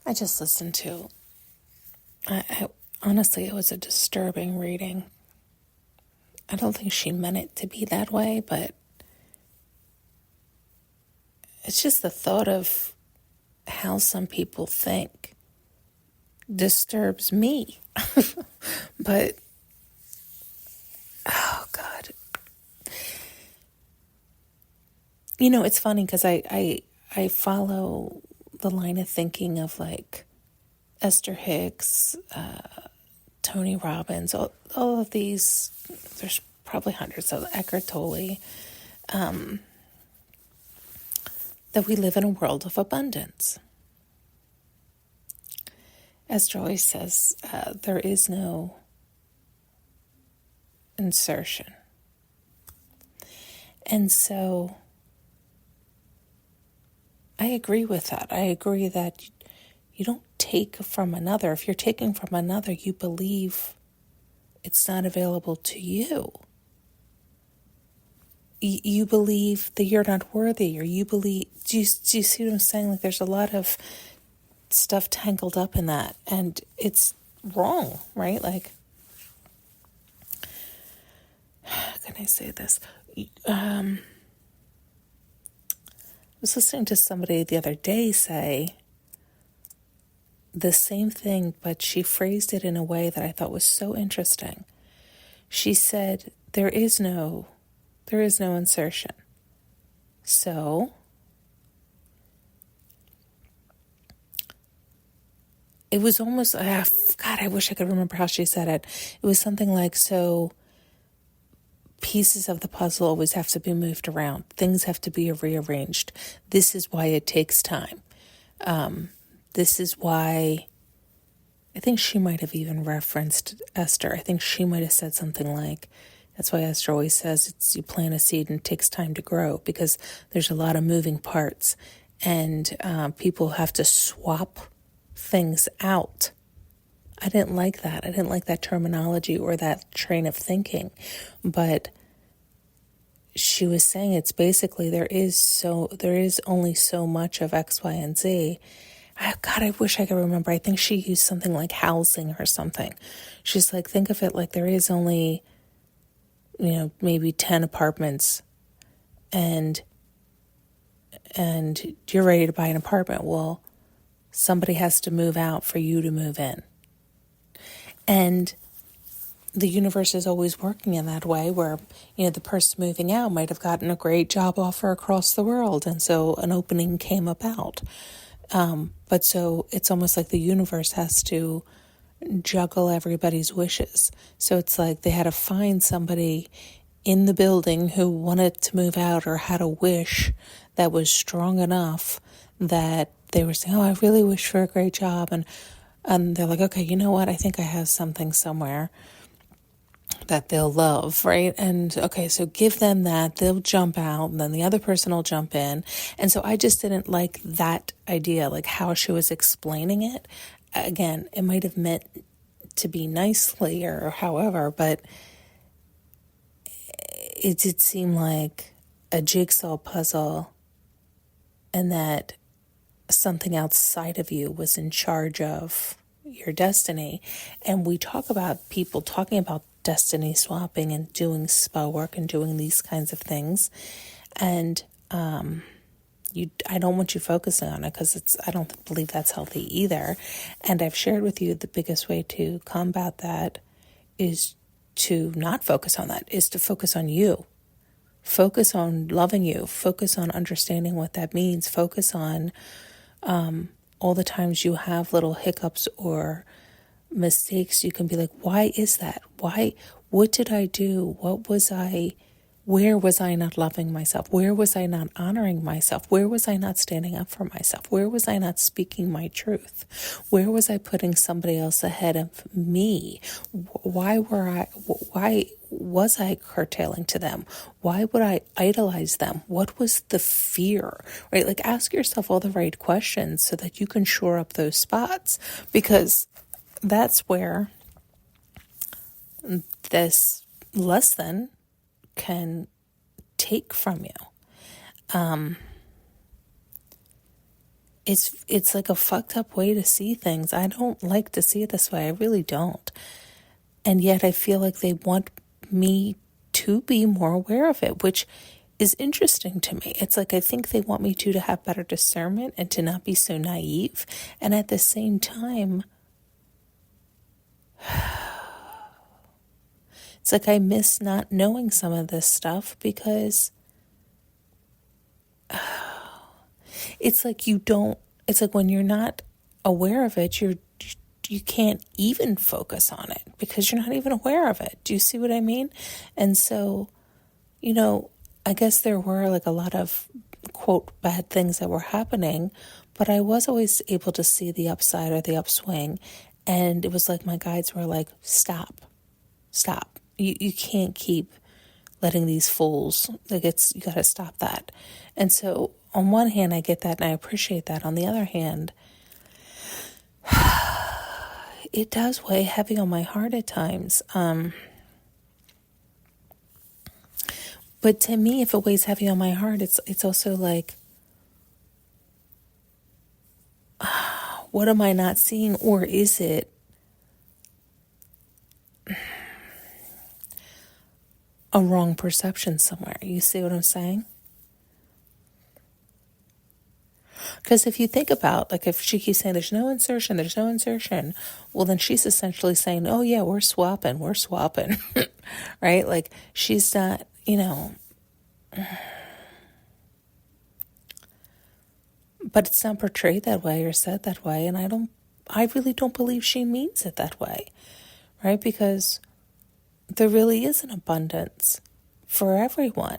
I just listened to, I honestly, it was a disturbing reading. I don't think she meant it to be that way, but it's just the thought of how some people think disturbs me. But, oh God. You know, it's funny because I follow the line of thinking of like Esther Hicks, Tony Robbins, all of these. There's probably hundreds of Eckhart Tolle. That we live in a world of abundance. Esther always says there is no insertion. And so I agree with that. I agree that you don't take from another. If you're taking from another, you believe it's not available to you. You believe that you're not worthy, or you believe, do you see what I'm saying? Like there's a lot of stuff tangled up in that, and it's wrong, right? Like, how can I say this? I was listening to somebody the other day say the same thing, but she phrased it in a way that I thought was so interesting. She said, there is no insertion. So it was almost, God, I wish I could remember how she said it. It was something like, so pieces of the puzzle always have to be moved around. Things have to be rearranged. This is why it takes time. This is why, I think she might have even referenced Esther. I think she might have said something like, that's why Esther always says it's you plant a seed and it takes time to grow, because there's a lot of moving parts, and people have to swap things out. I didn't like that. I didn't like that terminology or that train of thinking. But she was saying it's basically there is only so much of X, Y, and Z. God, I wish I could remember. I think she used something like housing or something. She's like, think of it like there is only, maybe 10 apartments, and you're ready to buy an apartment. Well, somebody has to move out for you to move in. And the universe is always working in that way where, the person moving out might have gotten a great job offer across the world, and so an opening came about. But so it's almost like the universe has to juggle everybody's wishes. So it's like they had to find somebody in the building who wanted to move out or had a wish that was strong enough that they were saying, oh, I really wish for a great job. And they're like, okay, you know what? I think I have something somewhere that they'll love, right? And okay, so give them that, they'll jump out, and then the other person will jump in. And so I just didn't like that idea, like how she was explaining it. Again, it might have meant to be nicely or however, but it did seem like a jigsaw puzzle, and that something outside of you was in charge of your destiny. And we talk about people talking about destiny swapping and doing spa work and doing these kinds of things. And I don't want you focusing on it, because I don't believe that's healthy either. And I've shared with you the biggest way to combat that is to not focus on that, is to focus on you. Focus on loving you. Focus on understanding what that means. Focus on all the times you have little hiccups or mistakes. You can be like, why is that? What did I do? Where was I not loving myself? Where was I not honoring myself? Where was I not standing up for myself? Where was I not speaking my truth? Where was I putting somebody else ahead of me? Why was I curtailing to them? Why would I idolize them? What was the fear, right? Like, ask yourself all the right questions so that you can shore up those spots, because that's where this less than can take from you. it's like a fucked up way to see things. I don't like to see it this way. I really don't. And yet I feel like they want me to be more aware of it, which is interesting to me. It's like I think they want me to have better discernment and to not be so naive. And at the same time, it's like I miss not knowing some of this stuff because it's like it's like when you're not aware of it, you can't even focus on it because you're not even aware of it. Do you see what I mean? And so, I guess there were like a lot of, quote, bad things that were happening, but I was always able to see the upside or the upswing. And it was like my guides were like, stop. You can't keep letting these fools, like you got to stop that. And so on one hand, I get that and I appreciate that. On the other hand, it does weigh heavy on my heart at times. But to me, if it weighs heavy on my heart, it's also like, what am I not seeing? Or is it a wrong perception somewhere? You see what I'm saying? Because if you think about, like, if she keeps saying there's no insertion, well, then she's essentially saying, oh, yeah, we're swapping, right? Like, she's not, but it's not portrayed that way or said that way. And I really don't believe she means it that way, right? Because there really is an abundance for everyone.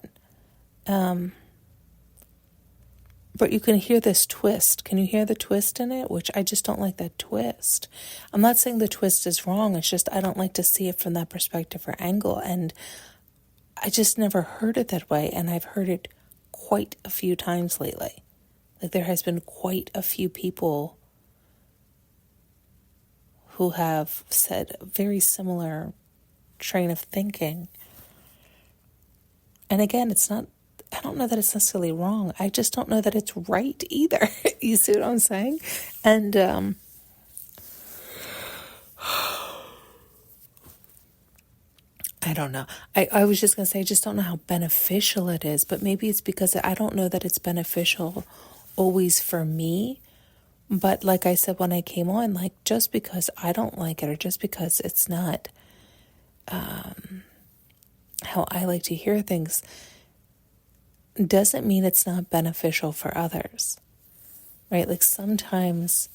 But you can hear this twist. Can you hear the twist in it? Which I just don't like that twist. I'm not saying the twist is wrong. It's just I don't like to see it from that perspective or angle. And I just never heard it that way. And I've heard it quite a few times lately. Like there has been quite a few people who have said a very similar train of thinking. And again, I don't know that it's necessarily wrong. I just don't know that it's right either. You see what I'm saying? And I don't know. I was just going to say, I just don't know how beneficial it is. But maybe it's because I don't know that it's beneficial always for me. But like I said when I came on, like just because I don't like it or just because it's not how I like to hear things doesn't mean it's not beneficial for others, right? Like sometimes,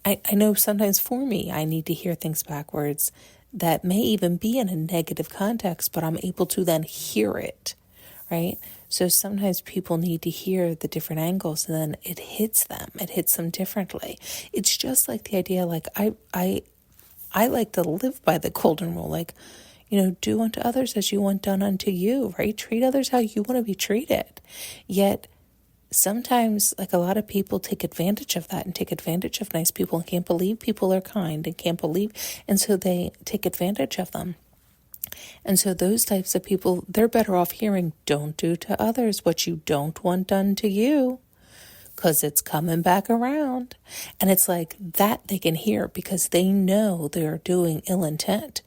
I know sometimes for me, I need to hear things backwards that may even be in a negative context, but I'm able to then hear it, right? So sometimes people need to hear the different angles and then it hits them differently. It's just like the idea, like I like to live by the golden rule, like, do unto others as you want done unto you, right? Treat others how you want to be treated. Yet sometimes, like a lot of people take advantage of that and take advantage of nice people and can't believe people are kind and can't believe. And so they take advantage of them. And so those types of people, they're better off hearing, don't do to others what you don't want done to you, because it's coming back around. And it's like that they can hear because they know they're doing ill intent.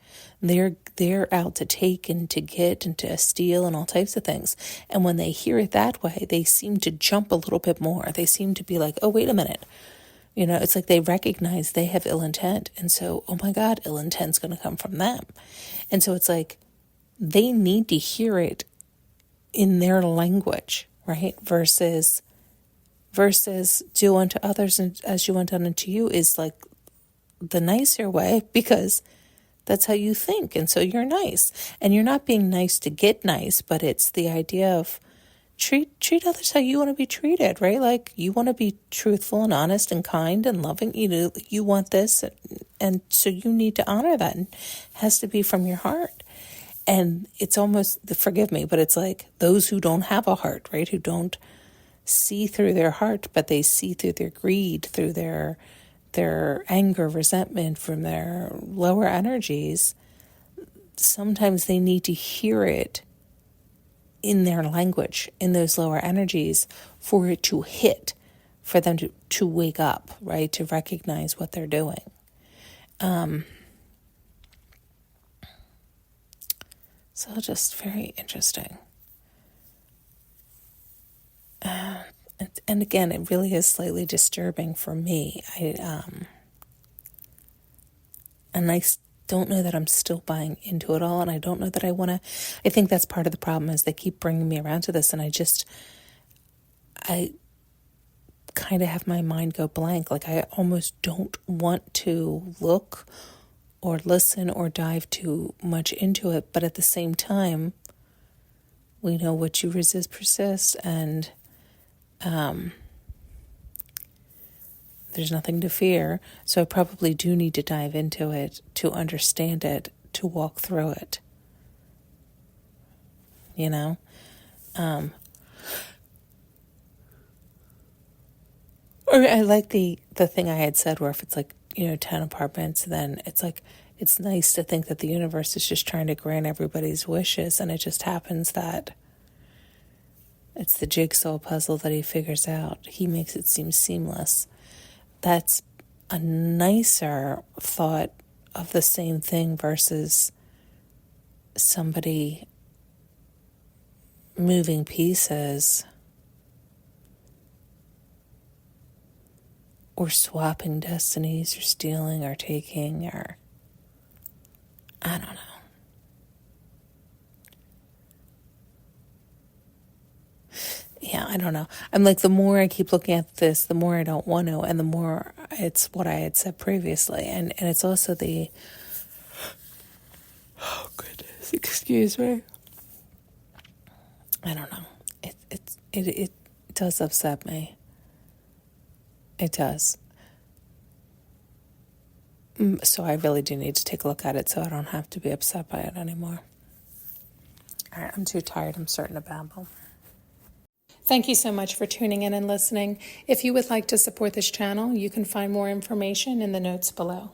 They're out to take and to get and to steal and all types of things. And when they hear it that way, they seem to jump a little bit more. They seem to be like, oh, wait a minute. It's like they recognize they have ill intent. And so, oh my God, ill intent's going to come from them. And so it's like they need to hear it in their language, right? Versus do unto others as you want done unto you is like the nicer way because that's how you think. And so you're nice. And you're not being nice to get nice, but it's the idea of treat others how you want to be treated, right? Like you want to be truthful and honest and kind and loving. You want this. And so you need to honor that. And it has to be from your heart. And it's almost, forgive me, but it's like those who don't have a heart, right? Who don't see through their heart, but they see through their greed, through their anger, resentment, from their lower energies. Sometimes they need to hear it in their language, in those lower energies, for it to hit, for them to wake up, right? To recognize what they're doing. So just very interesting. And again, it really is slightly disturbing for me. And I don't know that I'm still buying into it all, and I don't know that I want to. I think that's part of the problem, is they keep bringing me around to this, and I kind of have my mind go blank. Like, I almost don't want to look or listen or dive too much into it, but at the same time, we know what you resist persists, and there's nothing to fear. So I probably do need to dive into it to understand it, to walk through it. You know? Or I like the thing I had said, where if it's like, 10 apartments, then it's like, it's nice to think that the universe is just trying to grant everybody's wishes, and it just happens that it's the jigsaw puzzle that he figures out. He makes it seem seamless. That's a nicer thought of the same thing versus somebody moving pieces or swapping destinies or stealing or taking, or I don't know. Yeah, I don't know. I'm like, the more I keep looking at this, the more I don't want to, and the more it's what I had said previously. And it's also oh goodness, excuse me. I don't know. It does upset me. It does. So I really do need to take a look at it so I don't have to be upset by it anymore. All right, I'm too tired. I'm starting to babble. Thank you so much for tuning in and listening. If you would like to support this channel, you can find more information in the notes below.